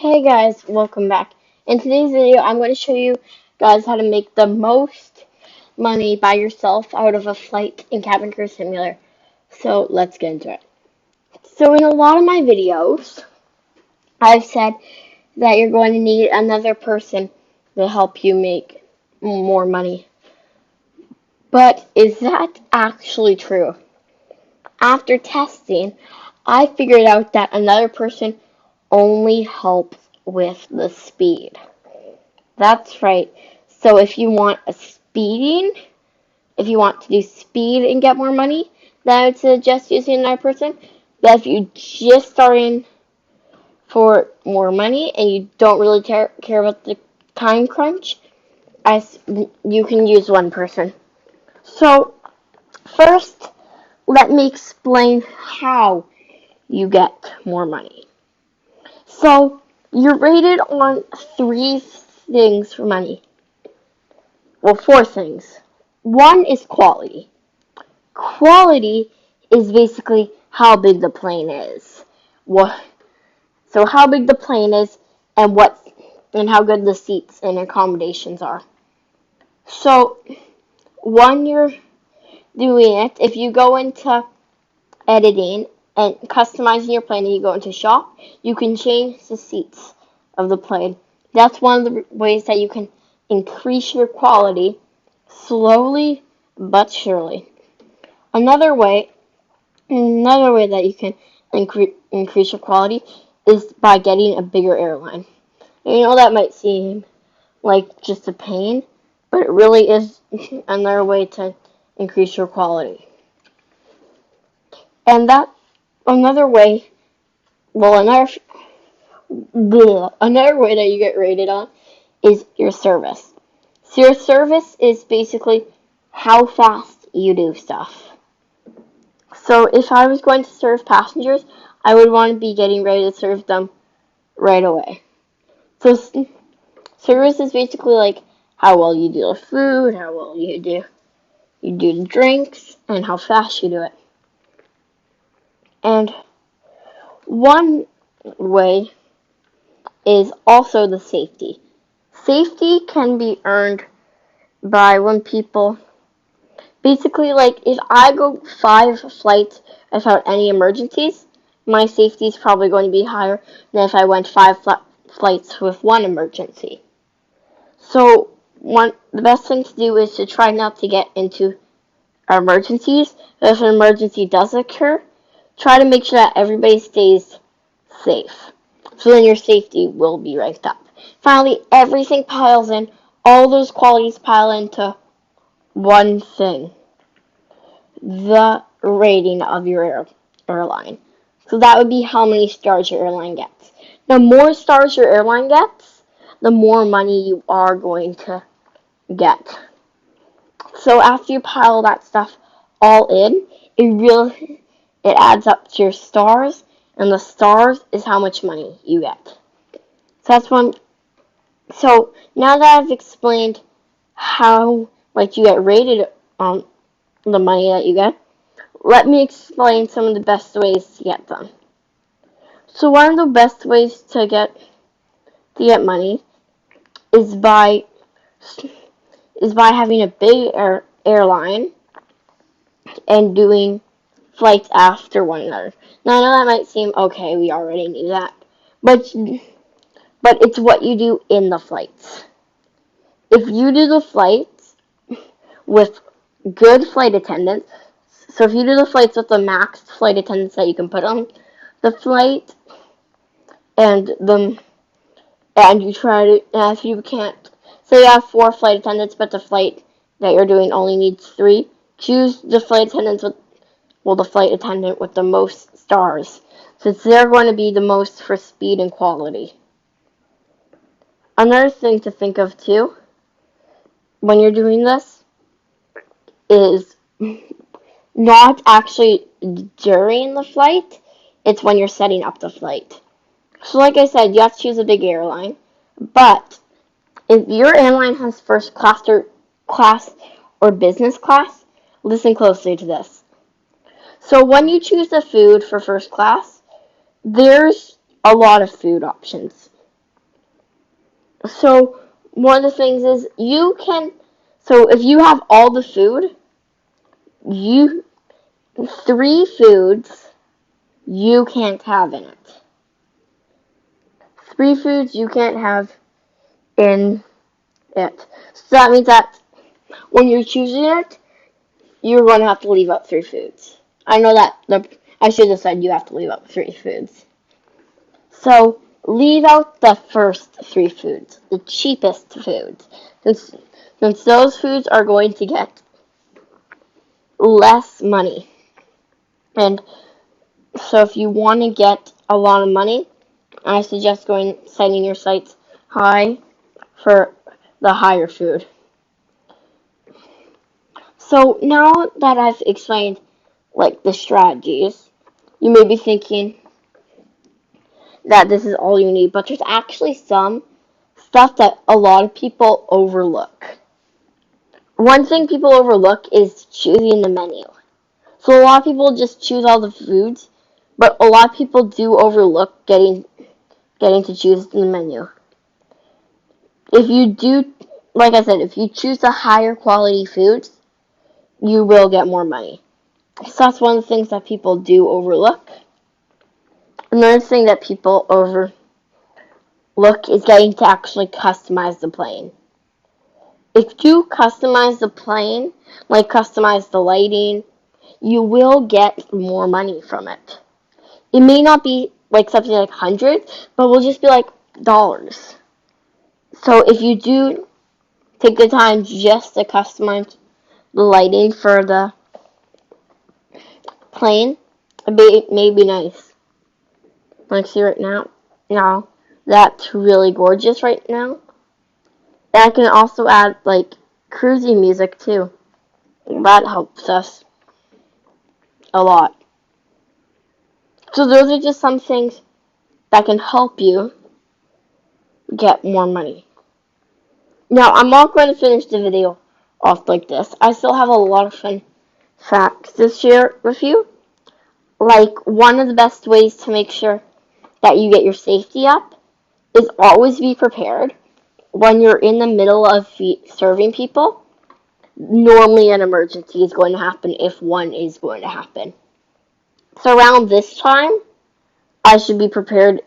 Hey guys, welcome back. In today's video, I'm going to show you guys how to make the most money by yourself out of a flight in Cabin Crew Simulator. So let's get into it. So in a lot of my videos, I've said that you're going to need another person to help you make more money. But is that actually true? After testing, I figured out that another person only helps with the speed. That's right. So if you want if you want to do speed and get more money, then I would suggest using another person. But if you just starting for more money and you don't really care about the time crunch, you can use one person. So first, let me explain how you get more money. So you're rated on three things for money. Well, four things. One is quality. Quality is basically how big the plane is. So how big the plane is and how good the seats and accommodations are. So when you're doing it, if you go into editing and customizing your plane and you go into shop, you can change the seats of the plane. That's one of the ways that you can increase your quality slowly but surely. Another way that you can increase your quality is by getting a bigger airline. You know that might seem like just a pain, but it really is another way to increase your quality. And that another way, well, another way that you get rated on is your service. So your service is basically how fast you do stuff. So if I was going to serve passengers, I would want to be getting ready to serve them right away. So service is basically like how well you do the food, how well you do the drinks, and how fast you do it. And one way is also the safety. Safety can be earned by when people basically, like, if I go 5 flights without any emergencies, my safety is probably going to be higher than if I went 5 flights with one emergency. So, the best thing to do is to try not to get into emergencies. If an emergency does occur, try to make sure that everybody stays safe. So then your safety will be ranked up. Finally, everything piles in. All those qualities pile into one thing: the rating of your airline. So that would be how many stars your airline gets. The more stars your airline gets, the more money you are going to get. So after you pile that stuff all in, it adds up to your stars, and the stars is how much money you get. So that's one. So now that I've explained how you get rated on the money that you get, let me explain some of the best ways to get them. So one of the best ways to get money is by having a big airline and doing flights after one another. Now I know that might seem okay, we already knew that, but it's what you do in the flights. If you do the flights with good flight attendants, so if you do the flights with the max flight attendants that you can put on the flight, and you try to, if you can't, say you have 4 flight attendants, but the flight that you're doing only needs 3, choose the flight attendant with the most stars, since they're going to be the most for speed and quality. Another thing to think of too, when you're doing this, is not actually during the flight, it's when you're setting up the flight. So like I said, you have to choose a big airline, but if your airline has first class or business class, listen closely to this. So when you choose the food for first class, there's a lot of food options. So one of the things is you can. So if you have all the food, you 3 foods you can't have in it. 3 foods you can't have in it. So that means that when you're choosing it, you're going to have to leave out 3 foods. I know that I should have said you have to leave out 3 foods. So leave out the first 3 foods, the cheapest foods, since those foods are going to get less money. And so if you want to get a lot of money, I suggest setting your sights high for the higher food. So now that I've explained like the strategies, you may be thinking that this is all you need, but there's actually some stuff that a lot of people overlook. One thing people overlook is choosing the menu. So a lot of people just choose all the foods, but a lot of people do overlook getting to choose the menu. If you do, like I said, if you choose the higher quality foods, you will get more money. So that's one of the things that people do overlook. Another thing that people overlook is getting to actually customize the plane. If you customize the plane, like customize the lighting, you will get more money from it. It may not be like something like hundreds, but will just be like dollars. So if you do take the time just to customize the lighting for the plane, it may be nice. Like see right now that's really gorgeous right now. And I can also add like cruising music too. That helps us a lot. So those are just some things that can help you get more money. Now I'm not going to finish the video off like this. I still have a lot of fun facts to share with you. Like one of the best ways to make sure that you get your safety up is always be prepared when you're in the middle of serving people. Normally an emergency is going to happen if one is going to happen. So around this time, I should be prepared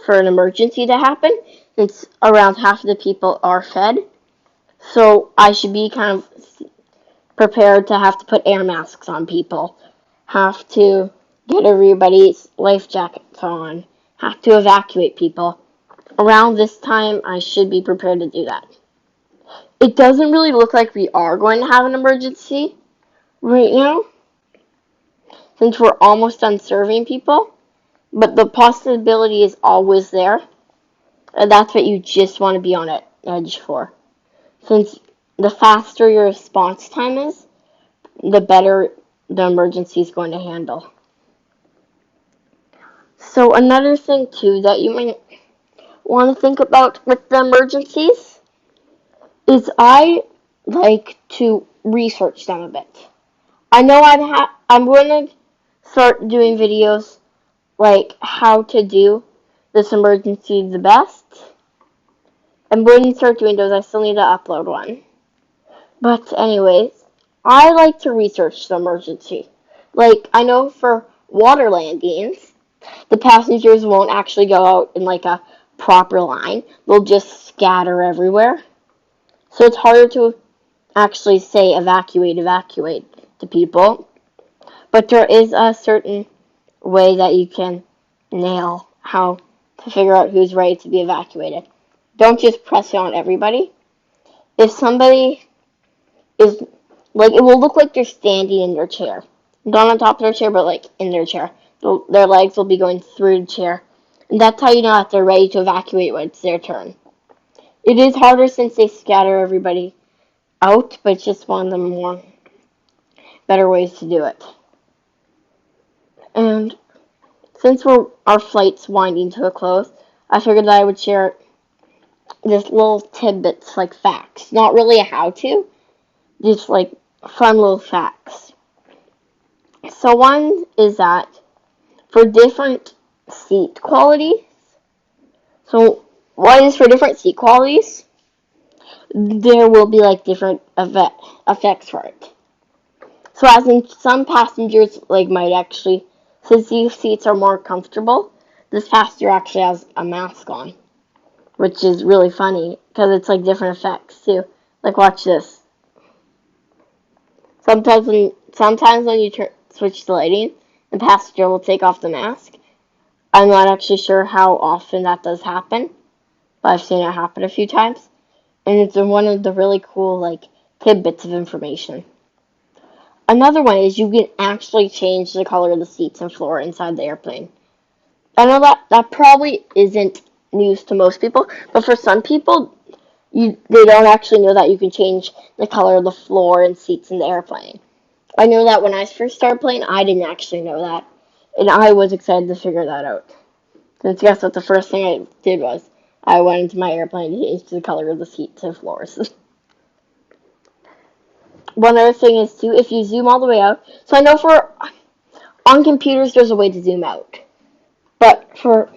for an emergency to happen since around half of the people are fed. So I should be kind of prepared to have to put air masks on people, have to get everybody's life jackets on, have to evacuate people. Around this time, I should be prepared to do that. It doesn't really look like we are going to have an emergency right now, since we're almost done serving people, but the possibility is always there, and that's what you just want to be on edge for. Since the faster your response time is, the better the emergency is going to handle. So another thing too that you might want to think about with the emergencies is I like to research them a bit. I know I'm going to start doing videos like how to do this emergency the best. I'm going to start doing those. I still need to upload one. But anyways, I like to research the emergency. Like I know for water landings, the passengers won't actually go out in like a proper line. They'll just scatter everywhere. So it's harder to actually say evacuate to people. But there is a certain way that you can nail how to figure out who's ready to be evacuated. Don't just press it on everybody. If somebody is, like, it will look like they're standing in their chair. Not on top of their chair, but, like, in their chair. Their legs will be going through the chair. And that's how you know that they're ready to evacuate when it's their turn. It is harder since they scatter everybody out, but it's just one of the more better ways to do it. And since our flight's winding to a close, I figured that I would share this little tidbits like facts. Not really a how-to, just like fun little facts. So one is that for different seat qualities, so One is for different seat qualities. There will be like different effects for it. So as in some passengers might actually, since these seats are more comfortable, this passenger actually has a mask on, which is really funny because it's like different effects too. Like watch this. Sometimes when you switch the lighting, the passenger will take off the mask. I'm not actually sure how often that does happen, but I've seen it happen a few times, and it's one of the really cool tidbits of information. Another one is you can actually change the color of the seats and floor inside the airplane. I know that probably isn't news to most people, but for some people, they don't actually know that you can change the color of the floor and seats in the airplane. I know that when I first started playing, I didn't actually know that, and I was excited to figure that out. Since guess what, the first thing I did was I went into my airplane and changed the color of the seats and floors. One other thing is too, if you zoom all the way out. So I know for on computers there's a way to zoom out, but for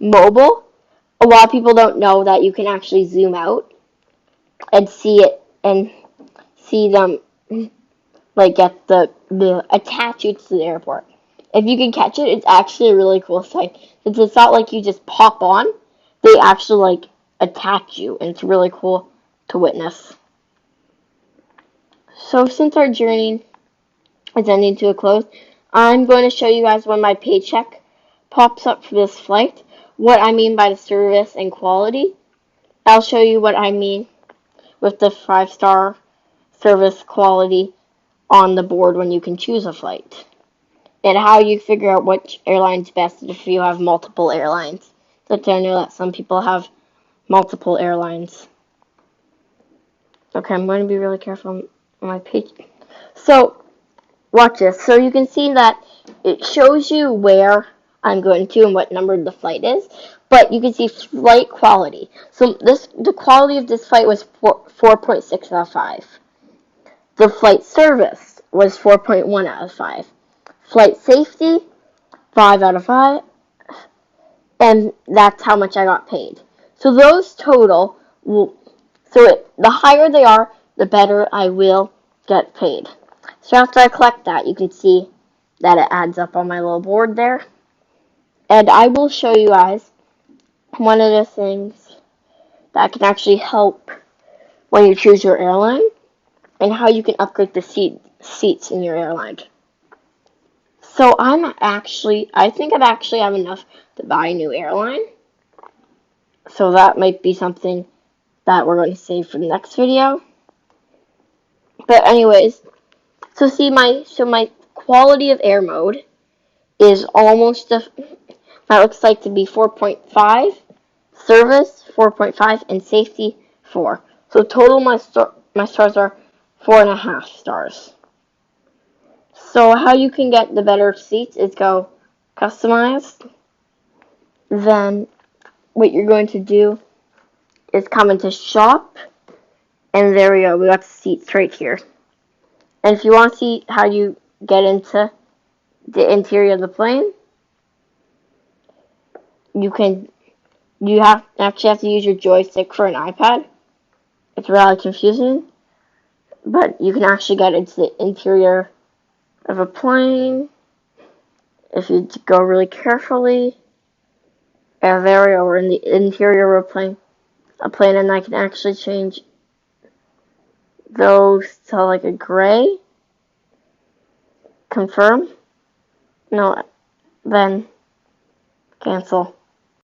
mobile, a lot of people don't know that you can actually zoom out and see it and see them get the attachments to the airport. If you can catch it, it's actually a really cool sight. Since it's not like you just pop on, they actually attach you, and it's really cool to witness. So since our journey is ending to a close, I'm going to show you guys when my paycheck pops up for this flight, what I mean by the service and quality. I'll show you what I mean with the 5-star service quality on the board when you can choose a flight, and how you figure out which airline's best if you have multiple airlines. Since I know that some people have multiple airlines. Okay, I'm going to be really careful on my page. So, watch this. So you can see that it shows you where I'm going to and what number the flight is, but you can see flight quality. So the quality of this flight was 4.6 out of 5. The flight service was 4.1 out of 5. Flight safety, 5 out of 5. And that's how much I got paid. So those total, the higher they are, the better I will get paid. So after I collect that, you can see that it adds up on my little board there. And I will show you guys one of the things that can actually help when you choose your airline and how you can upgrade the seats in your airline. So I think I actually have enough to buy a new airline. So that might be something that we're going to save for the next video. But anyways, my quality of air mode is almost that looks like to be 4.5, service 4.5, and safety 4. So total my stars are 4.5 stars. So how you can get the better seats is go customize. Then what you're going to do is come into shop, and there we go. We got the seats right here. And if you want to see how you get into the interior of the plane, you actually have to use your joystick for an iPad. It's really confusing, but you can actually get into the interior of a plane if you go really carefully. And there we go, we're in the interior of a plane, and I can actually change those to a gray. Confirm. No, then cancel.